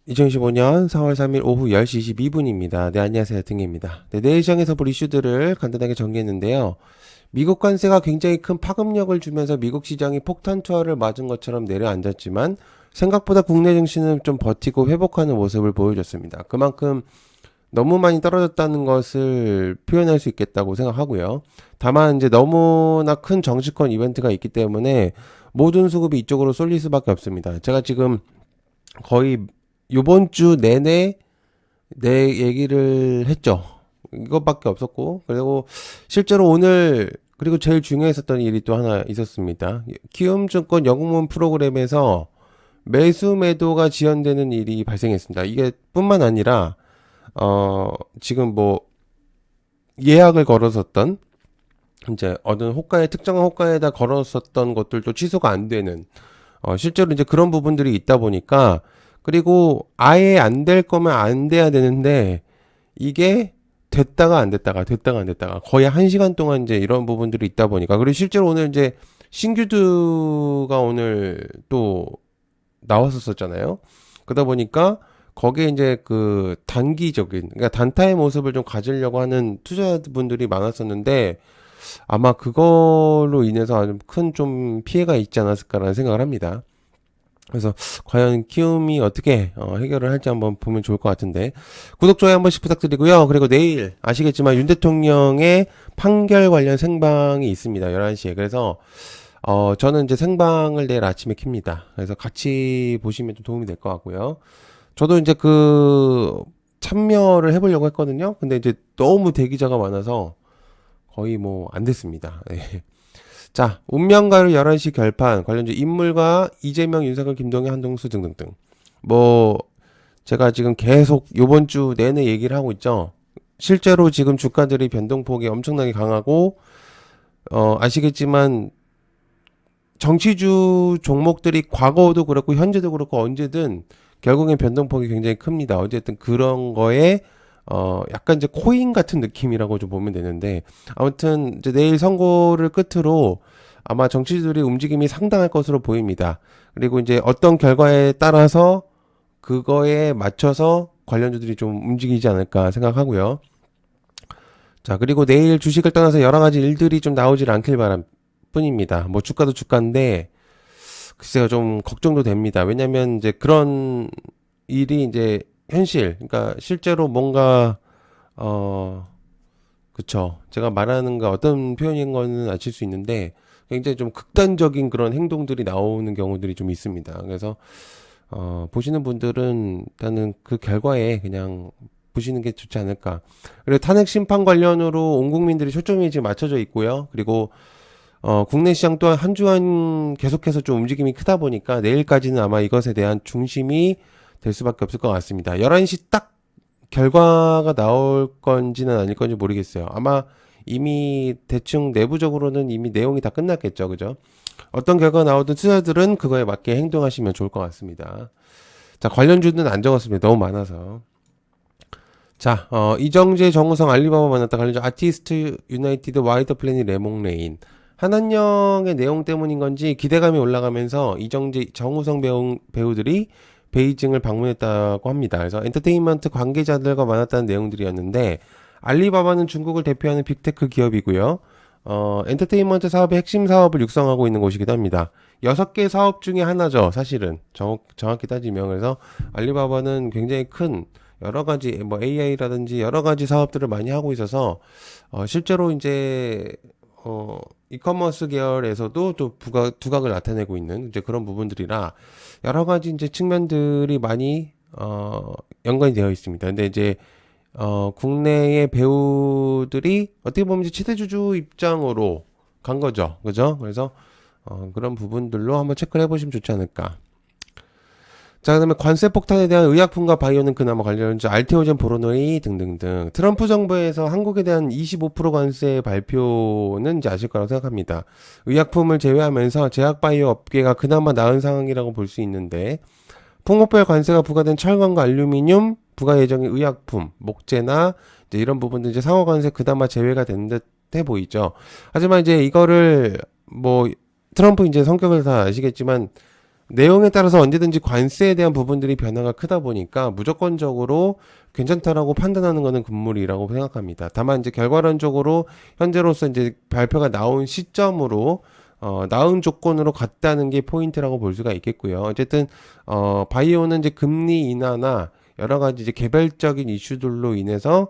2025년 4월 3일 오후 10시 22분입니다. 네, 안녕하세요. 등입니다. 네, 내일 시장에서 볼 이슈들을 간단하게 정리했는데요. 미국 관세가 굉장히 큰 파급력을 주면서 미국 시장이 폭탄 투하를 맞은 것처럼 내려앉았지만 생각보다 국내 증시는 좀 버티고 회복하는 모습을 보여줬습니다. 그만큼 너무 많이 떨어졌다는 것을 표현할 수 있겠다고 생각하고요. 다만 이제 너무나 큰 정치권 이벤트가 있기 때문에 모든 수급이 이쪽으로 쏠릴 수밖에 없습니다. 제가 지금 거의 요번 주 내내 내 얘기를 했죠. 이것밖에 없었고, 그리고 실제로 오늘, 그리고 제일 중요했었던 일이 또 하나 있었습니다. 키움증권 영웅문 프로그램에서 매수 매도가 지연되는 일이 발생했습니다. 이게 뿐만 아니라, 지금 뭐, 예약을 걸었었던, 이제 어느 호가에, 특정한 호가에다 걸었었던 것들도 취소가 안 되는, 실제로 이제 그런 부분들이 있다 보니까, 그리고 아예 안 될 거면 안 돼야 되는데, 이게 됐다가 안 됐다가, 됐다가 안 됐다가, 거의 1시간 동안 이제 이런 부분들이 있다 보니까, 그리고 실제로 오늘 이제 신규드가 오늘 또 나왔었잖아요. 그러다 보니까, 거기에 이제 그 단기적인, 그러니까 단타의 모습을 좀 가지려고 하는 투자분들이 많았었는데, 아마 그걸로 인해서 아주 큰 좀 피해가 있지 않았을까라는 생각을 합니다. 그래서 과연 키움이 어떻게 해결을 할지 한번 보면 좋을 것 같은데 구독 좋아요 한 번씩 부탁드리고요. 그리고 내일 아시겠지만 윤 대통령의 판결 관련 생방이 있습니다. 11시에. 그래서 저는 이제 생방을 내일 아침에 킵니다. 그래서 같이 보시면 좀 도움이 될 것 같고요. 저도 이제 그 참여를 해보려고 했거든요. 근데 이제 너무 대기자가 많아서 거의 뭐 안 됐습니다. 네. 자, 운명가루 11시 결판, 관련주 인물과 이재명, 윤석열, 김동연, 한동수 등등등. 뭐, 제가 지금 계속 요번 주 내내 얘기를 하고 있죠. 실제로 지금 주가들이 변동폭이 엄청나게 강하고, 아시겠지만, 정치주 종목들이 과거도 그렇고, 현재도 그렇고, 언제든 결국엔 변동폭이 굉장히 큽니다. 어쨌든 그런 거에, 약간 이제 코인 같은 느낌이라고 좀 보면 되는데, 아무튼 이제 내일 선고를 끝으로 아마 정치주들이 움직임이 상당할 것으로 보입니다. 그리고 이제 어떤 결과에 따라서 그거에 맞춰서 관련주들이 좀 움직이지 않을까 생각하고요. 자, 그리고 내일 주식을 떠나서 여러 가지 일들이 좀 나오질 않길 바람 뿐입니다. 뭐 주가도 주가인데, 글쎄요, 좀 걱정도 됩니다. 왜냐면 이제 그런 일이 이제 현실, 그러니까 실제로 뭔가 그쵸. 제가 말하는 거 어떤 표현인 거는 아실 수 있는데 굉장히 좀 극단적인 그런 행동들이 나오는 경우들이 좀 있습니다. 그래서 보시는 분들은 일단은 그 결과에 그냥 보시는 게 좋지 않을까. 그리고 탄핵 심판 관련으로 온 국민들이 초점이 지금 맞춰져 있고요. 그리고 국내 시장 또한 한 주간 계속해서 좀 움직임이 크다 보니까 내일까지는 아마 이것에 대한 중심이 될 수밖에 없을 것 같습니다. 11시 딱 결과가 나올 건지는 아닐 건지 모르겠어요. 아마 이미 대충 내부적으로는 이미 내용이 다 끝났겠죠. 그죠? 어떤 결과가 나오든 투자들은 그거에 맞게 행동하시면 좋을 것 같습니다. 자, 관련주는 안 적었습니다. 너무 많아서. 자, 이정재, 정우성, 알리바바 만났다 관련주 아티스트 유나이티드 와이더 플래닛 레몽레인. 한한령의 내용 때문인 건지 기대감이 올라가면서 이정재, 정우성 배우들이 베이징을 방문했다고 합니다. 그래서 엔터테인먼트 관계자들과 만났다는 내용들이었는데 알리바바는 중국을 대표하는 빅테크 기업이고요. 엔터테인먼트 사업의 핵심 사업을 육성하고 있는 곳이기도 합니다. 6개 사업 중에 하나죠. 사실은 정확히 따지면. 그래서 알리바바는 굉장히 큰 여러 가지 뭐 AI라든지 여러 가지 사업들을 많이 하고 있어서 실제로 이제 이커머스 계열에서도 또 두각을 나타내고 있는 이제 그런 부분들이라 여러 가지 이제 측면들이 많이 연관이 되어 있습니다. 근데 이제 국내의 배우들이 어떻게 보면 이제 치대주주 입장으로 간 거죠. 그죠? 그래서 그런 부분들로 한번 체크를 해보시면 좋지 않을까. 자, 그다음에 관세 폭탄에 대한 의약품과 바이오는 그나마 관련주 알테오젠 보로노이 등등등. 트럼프 정부에서 한국에 대한 25% 관세 발표는 이제 아실 거라고 생각합니다. 의약품을 제외하면서 제약 바이오 업계가 그나마 나은 상황이라고 볼 수 있는데 품목별 관세가 부과된 철강과 알루미늄 부과 예정인 의약품, 목재나 이제 이런 부분들 이제 상호 관세 그나마 제외가 된 듯해 보이죠. 하지만 이제 이거를 뭐 트럼프 이제 성격을 다 아시겠지만 내용에 따라서 언제든지 관세에 대한 부분들이 변화가 크다 보니까 무조건적으로 괜찮다라고 판단하는 것은 금물이라고 생각합니다. 다만 이제 결과론적으로 현재로서 이제 발표가 나온 시점으로 나은 조건으로 갔다는 게 포인트라고 볼 수가 있겠고요. 어쨌든 바이오는 이제 금리 인하나 여러 가지 이제 개별적인 이슈들로 인해서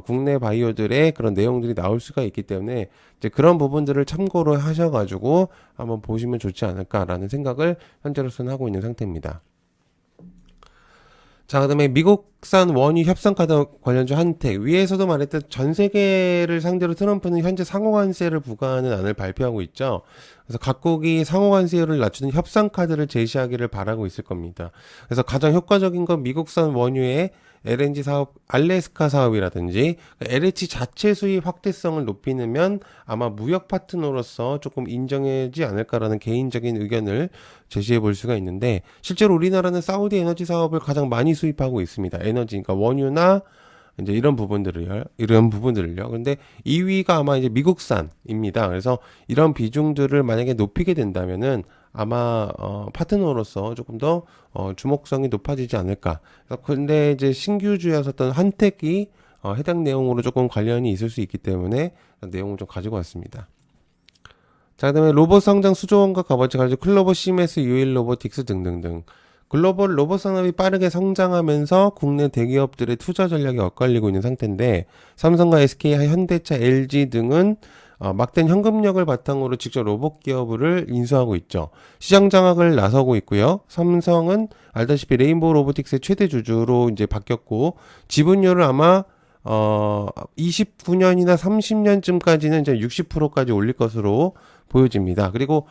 국내 바이오들의 그런 내용들이 나올 수가 있기 때문에 이제 그런 부분들을 참고로 하셔가지고 한번 보시면 좋지 않을까라는 생각을 현재로서는 하고 있는 상태입니다. 자, 그다음에 미국산 원유 협상 카드 관련주 한택. 위에서도 말했듯 전 세계를 상대로 트럼프는 현재 상호관세를 부과하는 안을 발표하고 있죠. 그래서 각국이 상호관세율을 낮추는 협상 카드를 제시하기를 바라고 있을 겁니다. 그래서 가장 효과적인 건 미국산 원유의 LNG 사업, 알래스카 사업이라든지 LH 자체 수입 확대성을 높이면 아마 무역 파트너로서 조금 인정하지 않을까라는 개인적인 의견을 제시해 볼 수가 있는데, 실제로 우리나라는 사우디 에너지 사업을 가장 많이 수입하고 있습니다. 에너지, 그러니까 원유나 이제 이런 부분들을요. 근데 2위가 아마 이제 미국산입니다. 그래서 이런 비중들을 만약에 높이게 된다면은 아마 파트너로서 조금 더 주목성이 높아지지 않을까. 근데 이제 신규주였었던 한택이 해당 내용으로 조금 관련이 있을 수 있기 때문에 내용을 좀 가지고 왔습니다. 자, 그다음에 로봇 성장 수조원과 값어치 가지고 클로버 시메스, 유일 로보틱스 등등등. 글로벌 로봇 산업이 빠르게 성장하면서 국내 대기업들의 투자 전략이 엇갈리고 있는 상태인데, 삼성과 SK, 현대차, LG 등은 막대한 현금력을 바탕으로 직접 로봇 기업을 인수하고 있죠. 시장 장악을 나서고 있고요. 삼성은 알다시피 레인보우 로보틱스의 최대 주주로 이제 바뀌었고, 지분율을 아마 29년이나 30년쯤까지는 이제 60%까지 올릴 것으로 보여집니다. 그리고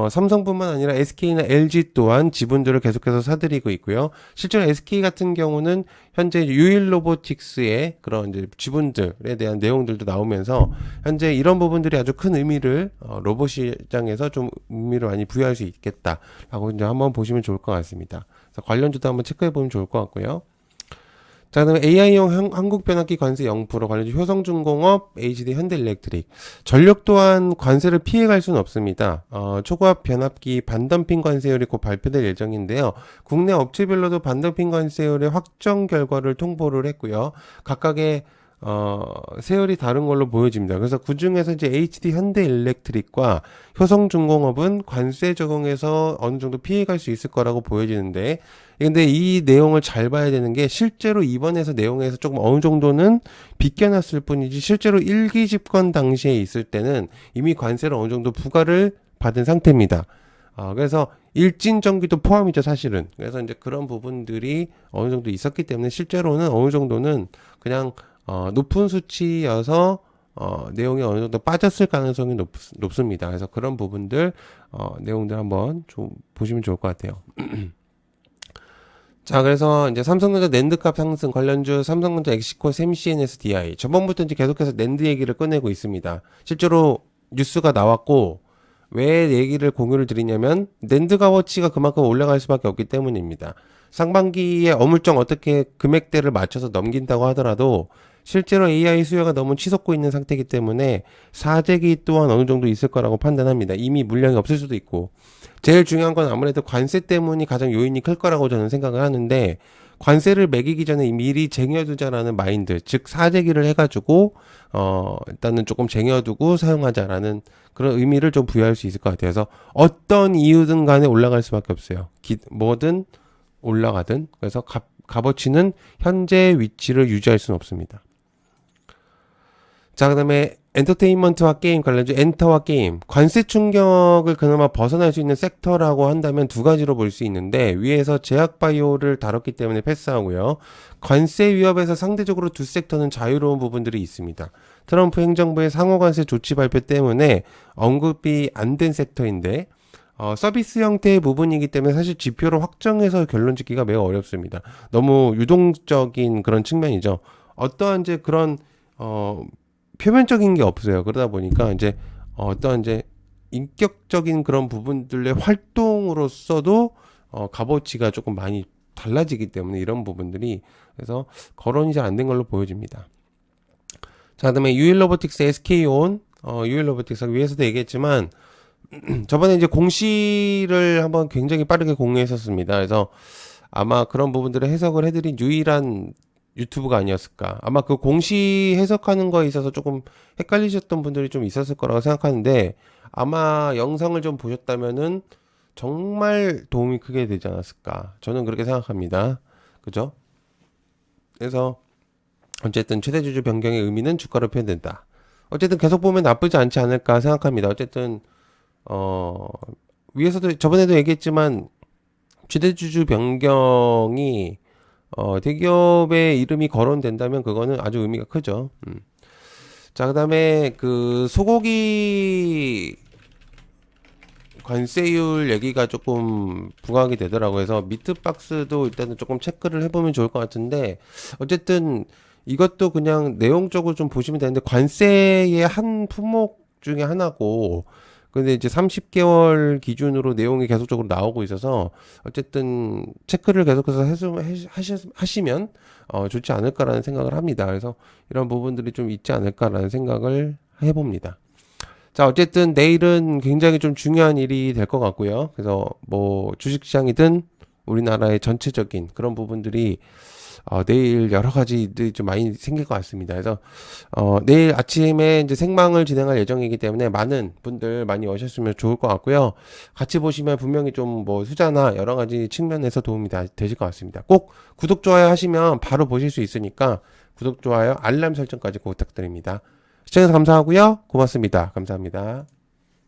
삼성뿐만 아니라 SK나 LG 또한 지분들을 계속해서 사들이고 있고요. 실제로 SK 같은 경우는 현재 유일 로보틱스의 그런 이제 지분들에 대한 내용들도 나오면서 현재 이런 부분들이 아주 큰 의미를 로봇 시장에서 좀 의미를 많이 부여할 수 있겠다라고 이제 한번 보시면 좋을 것 같습니다. 그래서 관련주도 한번 체크해 보면 좋을 것 같고요. 자, 그다음에 AI용 한국 변압기 관세 0%, 관련주 효성중공업, HD 현대일렉트릭. 전력 또한 관세를 피해갈 수는 없습니다. 초과압 변압기 반덤핑 관세율이 곧 발표될 예정인데요. 국내 업체별로도 반덤핑 관세율의 확정 결과를 통보를 했고요. 각각의 세율이 다른 걸로 보여집니다. 그래서 그 중에서 이제 HD 현대일렉트릭과 효성중공업은 관세 적용에서 어느 정도 피해갈 수 있을 거라고 보여지는데, 근데 이 내용을 잘 봐야 되는 게, 실제로 이번에서 내용에서 조금 어느 정도는 비껴났을 뿐이지 실제로 일기 집권 당시에 있을 때는 이미 관세를 어느 정도 부과를 받은 상태입니다. 그래서 일진 전기도 포함이죠, 사실은. 그래서 이제 그런 부분들이 어느 정도 있었기 때문에 실제로는 어느 정도는 그냥 높은 수치여서 내용이 어느 정도 빠졌을 가능성이 높습니다. 그래서 그런 부분들 내용들 한번 좀 보시면 좋을 것 같아요. 자, 그래서 이제 삼성전자 낸드값 상승 관련주 삼성전자 엑시코 샘CNS DI. 저번부터 이제 계속해서 낸드 얘기를 꺼내고 있습니다. 실제로 뉴스가 나왔고, 왜 얘기를 공유를 드리냐면 낸드 값어치가 그만큼 올라갈 수밖에 없기 때문입니다. 상반기에 어물쩡 어떻게 금액대를 맞춰서 넘긴다고 하더라도 실제로 AI 수요가 너무 치솟고 있는 상태이기 때문에 사재기 또한 어느 정도 있을 거라고 판단합니다. 이미 물량이 없을 수도 있고, 제일 중요한 건 아무래도 관세 때문이 가장 요인이 클 거라고 저는 생각을 하는데, 관세를 매기기 전에 미리 쟁여두자라는 마인드, 즉 사재기를 해가지고 일단은 조금 쟁여두고 사용하자라는 그런 의미를 좀 부여할 수 있을 것 같아요. 그래서 어떤 이유든 간에 올라갈 수밖에 없어요. 뭐든 올라가든. 그래서 값어치는 현재 위치를 유지할 수는 없습니다. 자, 그다음에 엔터테인먼트와 게임 관련주 엔터와 게임. 관세 충격을 그나마 벗어날 수 있는 섹터라고 한다면 두 가지로 볼 수 있는데, 위에서 제약바이오를 다뤘기 때문에 패스하고요. 관세 위협에서 상대적으로 두 섹터는 자유로운 부분들이 있습니다. 트럼프 행정부의 상호관세 조치 발표 때문에 언급이 안 된 섹터인데, 서비스 형태의 부분이기 때문에 사실 지표를 확정해서 결론 짓기가 매우 어렵습니다. 너무 유동적인 그런 측면이죠. 어떠한 이제 그런 표면적인 게 없어요. 그러다 보니까 이제 어떤 이제 인격적인 그런 부분들의 활동으로서도 값어치가 조금 많이 달라지기 때문에 이런 부분들이, 그래서 거론이 잘 안 된 걸로 보여집니다. 자, 그다음에 유일 로보틱스 SK온, 유일 로보틱스 위에서도 얘기했지만 저번에 이제 공시를 한번 굉장히 빠르게 공유했었습니다. 그래서 아마 그런 부분들을 해석을 해드린 유일한 유튜브가 아니었을까. 아마 그 공시 해석하는 거에 있어서 조금 헷갈리셨던 분들이 좀 있었을 거라고 생각하는데, 아마 영상을 좀 보셨다면은 정말 도움이 크게 되지 않았을까. 저는 그렇게 생각합니다. 그죠? 그래서 어쨌든 최대주주 변경의 의미는 주가로 표현된다. 어쨌든 계속 보면 나쁘지 않지 않을까 생각합니다. 어쨌든 어 위에서도 저번에도 얘기했지만 최대주주 변경이 대기업의 이름이 거론된다면 그거는 아주 의미가 크죠. 자, 그다음에 그 소고기 관세율 얘기가 조금 부각이 되더라고요. 그래서 미트박스도 일단은 조금 체크를 해보면 좋을 것 같은데, 어쨌든 이것도 그냥 내용적으로 좀 보시면 되는데, 관세의 한 품목 중에 하나고, 근데 이제 30개월 기준으로 내용이 계속적으로 나오고 있어서, 어쨌든 체크를 계속해서 하시면 좋지 않을까라는 생각을 합니다. 그래서 이런 부분들이 좀 있지 않을까라는 생각을 해봅니다. 자, 어쨌든 내일은 굉장히 좀 중요한 일이 될 것 같고요. 그래서 뭐 주식시장이든 우리나라의 전체적인 그런 부분들이 내일 여러 가지들이 좀 많이 생길 것 같습니다. 그래서 내일 아침에 이제 생방을 진행할 예정이기 때문에 많은 분들 많이 오셨으면 좋을 것 같고요. 같이 보시면 분명히 좀 뭐 투자나 여러 가지 측면에서 도움이 되실 것 같습니다. 꼭 구독, 좋아요 하시면 바로 보실 수 있으니까 구독, 좋아요, 알람 설정까지 부탁드립니다. 시청해주셔서 감사하고요. 고맙습니다. 감사합니다.